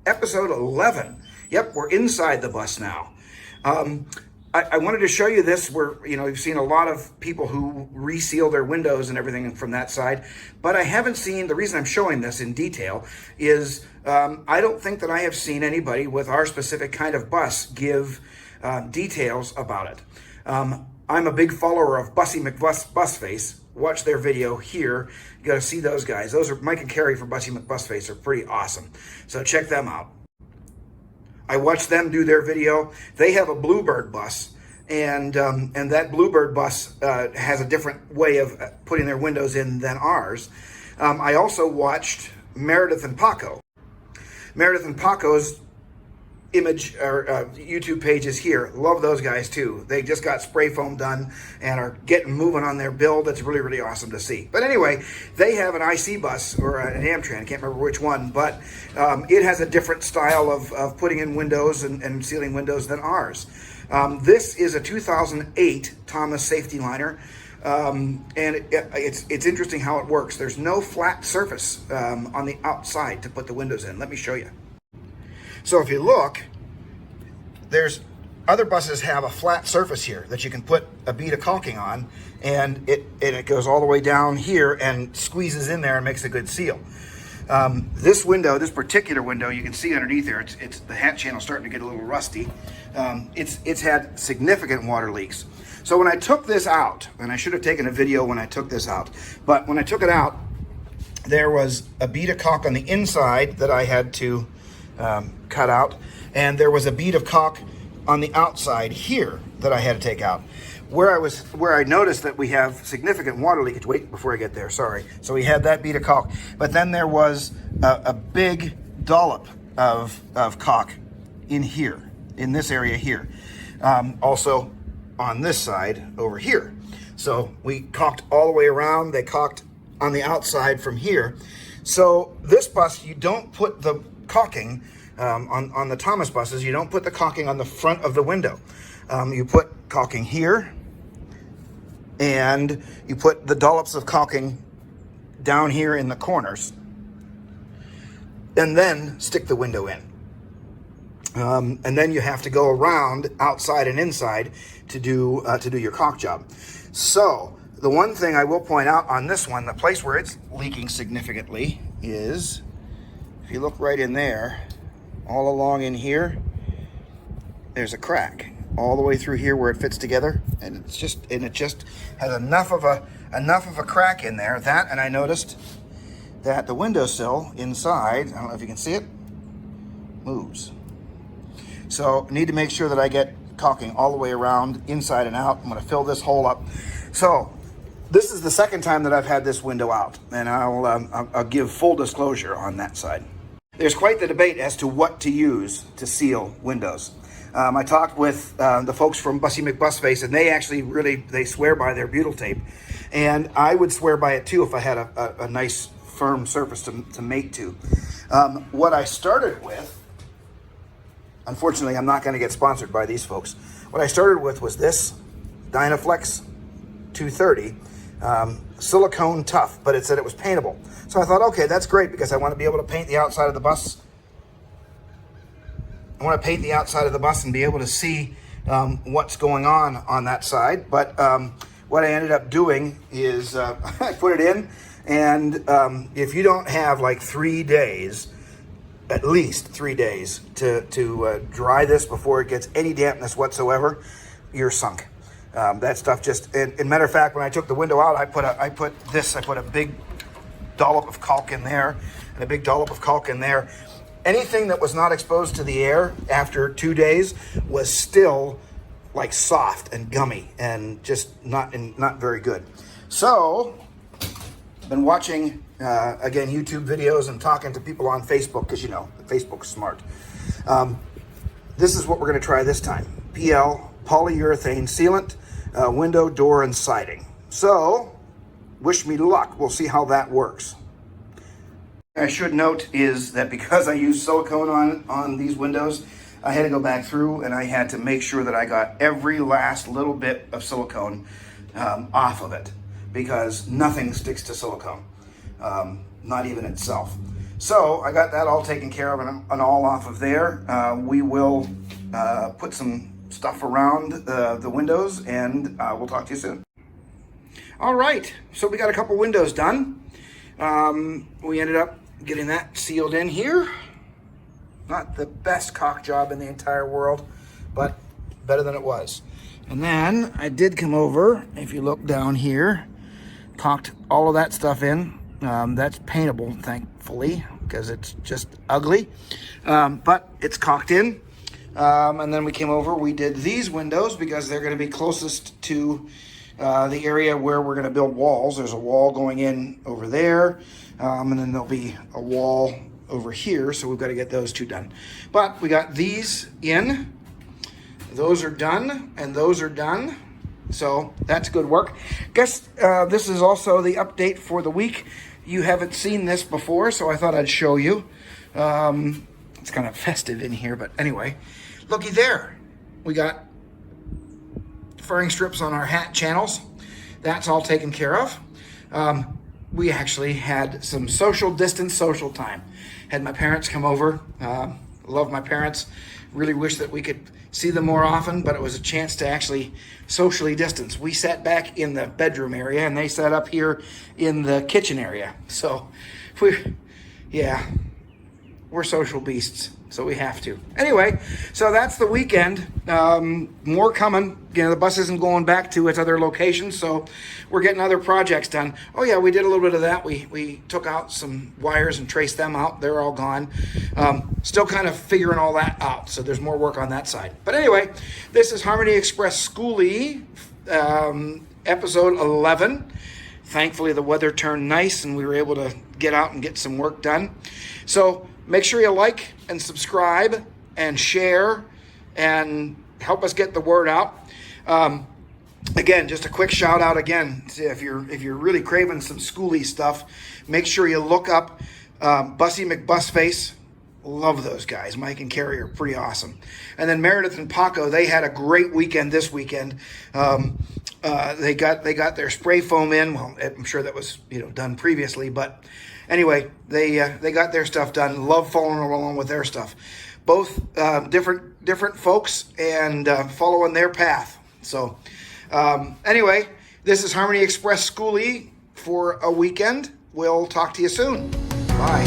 episode 11. Yep, we're inside the bus now. I wanted to show you this where, you've seen a lot of people who reseal their windows and everything from that side, but I haven't seen, the reason I'm showing this in detail is I don't think that I have seen anybody with our specific kind of bus give details about it. I'm a big follower of Bussy McBusface. Watch their video here. You got to see those guys. Those are Mike and Carrie from Bussy McBusface are pretty awesome. So check them out. I watched them do their video. They have a Bluebird bus, and that Bluebird bus has a different way of putting their windows in than ours. I also watched Meredith and Paco. Meredith and Paco's image or YouTube page is here. Love those guys too. They just got spray foam done and are getting moving on their build. That's really, really awesome to see. But anyway, they have an IC bus or an Amtran, I can't remember which one, but it has a different style of putting in windows and sealing windows than ours. This is a 2008 Thomas safety liner. And it's interesting how it works. There's no flat surface on the outside to put the windows in. Let me show you. So if you look, there's other buses have a flat surface here that you can put a bead of caulking on, and it goes all the way down here and squeezes in there and makes a good seal. This window, this particular window, you can see underneath there, it's the hat channel starting to get a little rusty. It's had significant water leaks. So when I took this out, and I should have taken a video when I took this out, but when I took it out, there was a bead of caulk on the inside that I had to cut out, and there was a bead of caulk on the outside here that I had to take out. Where I noticed that we have significant water leakage. Wait, before I get there, sorry. So we had that bead of caulk, but then there was a big dollop of caulk in here, in this area here. Also on this side over here. So we caulked all the way around. They caulked on the outside from here. So this bus, you don't put the caulking on the Thomas buses, you don't put the caulking on the front of the window. You put caulking here, and you put the dollops of caulking down here in the corners, and then stick the window in. And then you have to go around outside and inside to do your caulk job. So the one thing I will point out on this one, the place where it's leaking significantly is, if you look right in there, all along in here, there's a crack all the way through here where it fits together, and it just has enough of a crack in there. That, and I noticed that the windowsill inside, I don't know if you can see it, moves. So I need to make sure that I get caulking all the way around, inside and out. I'm going to fill this hole up. So this is the second time that I've had this window out, and I'll give full disclosure on that side. There's quite the debate as to what to use to seal windows. I talked with the folks from Bussy McBusface, and they actually they swear by their butyl tape, and I would swear by it too if I had a nice firm surface to mate to. What I started with, unfortunately, I'm not going to get sponsored by these folks. What I started with was this Dynaflex 230. Silicone tough, but it said it was paintable. So I thought, okay, that's great, because I want to be able to paint the outside of the bus. I want to paint the outside of the bus and be able to see what's going on that side. But what I ended up doing is I put it in, and if you don't have like 3 days, at least 3 days to dry this before it gets any dampness whatsoever, you're sunk. That stuff just, and matter of fact, when I took the window out, I put a big dollop of caulk in there and a big dollop of caulk in there. Anything that was not exposed to the air after 2 days was still like soft and gummy and just not very good. So I've been watching again YouTube videos and talking to people on Facebook, because Facebook's smart. This is what we're going to try this time. PL polyurethane sealant, window, door, and siding. So wish me luck. We'll see how that works. I should note is that because I use silicone on these windows, I had to go back through and I had to make sure that I got every last little bit of silicone off of it, because nothing sticks to silicone, not even itself. So I got that all taken care of and all off of there. We will put some stuff around the windows, and we'll talk to you soon. All right, so we got a couple windows done. We ended up getting that sealed in here. Not the best caulk job in the entire world, but better than it was. And then I did come over, if you look down here, caulked all of that stuff in. That's paintable, thankfully, because it's just ugly. But it's caulked in. And then we came over, we did these windows because they're going to be closest to the area where we're going to build walls. There's a wall going in over there, and then there'll be a wall over here, so we've got to get those two done. But we got these in. Those are done, and those are done. So that's good work. Guess this is also the update for the week. You haven't seen this before, so I thought I'd show you. It's kind of festive in here, but anyway. Looky there. We got furring strips on our hat channels. That's all taken care of. We actually had some social time. Had my parents come over. Love my parents. Really wish that we could see them more often, but it was a chance to actually socially distance. We sat back in the bedroom area, and they sat up here in the kitchen area. So, we're social beasts, so we have to. Anyway, so that's the weekend. More coming. You know, the bus isn't going back to its other locations, so we're getting other projects done. Oh yeah, we did a little bit of that. We took out some wires and traced them out. They're all gone. Still kind of figuring all that out, so there's more work on that side. But anyway, this is Harmony Express.Skoolie, episode 11. Thankfully, the weather turned nice, and we were able to get out and get some work done. So make sure you like and subscribe and share and help us get the word out. Again, just a quick shout out again. If you're really craving some Skoolie stuff, make sure you look up Bussy McBusface. Love those guys. Mike and Carrie are pretty awesome. And then Meredith and Paco, they had a great weekend this weekend. They got their spray foam in. Well, I'm sure that was done previously, but anyway, they got their stuff done. Love following along with their stuff. Both different folks and following their path. So anyway, this is Harmony Express.Skoolie for a weekend. We'll talk to you soon. Bye.